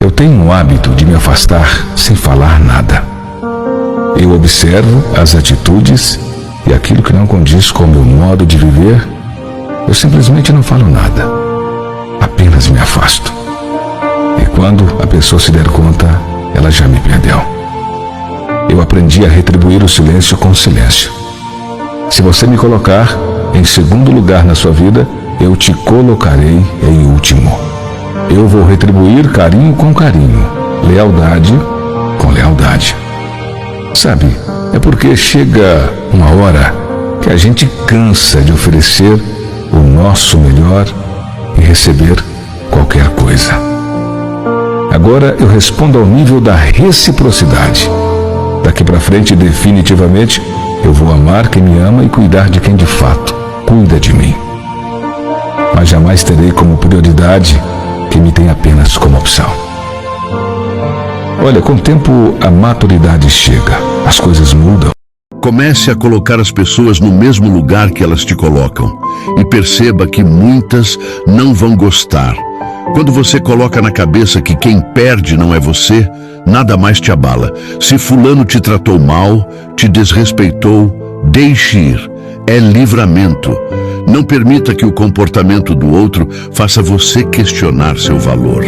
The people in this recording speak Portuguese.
Eu tenho o hábito de me afastar sem falar nada. Eu observo as atitudes e aquilo que não condiz com o meu modo de viver, eu simplesmente não falo nada. Apenas me afasto. E quando a pessoa se der conta, ela já me perdeu. Eu aprendi a retribuir o silêncio com silêncio. Se você me colocar em segundo lugar na sua vida, eu te colocarei em último. Eu vou retribuir carinho com carinho, lealdade com lealdade. Sabe, é porque chega uma hora que a gente cansa de oferecer o nosso melhor e receber qualquer coisa. Agora eu respondo ao nível da reciprocidade. Daqui para frente, definitivamente, eu vou amar quem me ama e cuidar de quem de fato cuida de mim. Mas jamais terei como prioridade quem me tem apenas como opção. Olha, com o tempo a maturidade chega, as coisas mudam. Comece a colocar as pessoas no mesmo lugar que elas te colocam e perceba que muitas não vão gostar. Quando você coloca na cabeça que quem perde não é você, nada mais te abala. Se fulano te tratou mal, te desrespeitou, deixe ir. É livramento. Não permita que o comportamento do outro faça você questionar seu valor.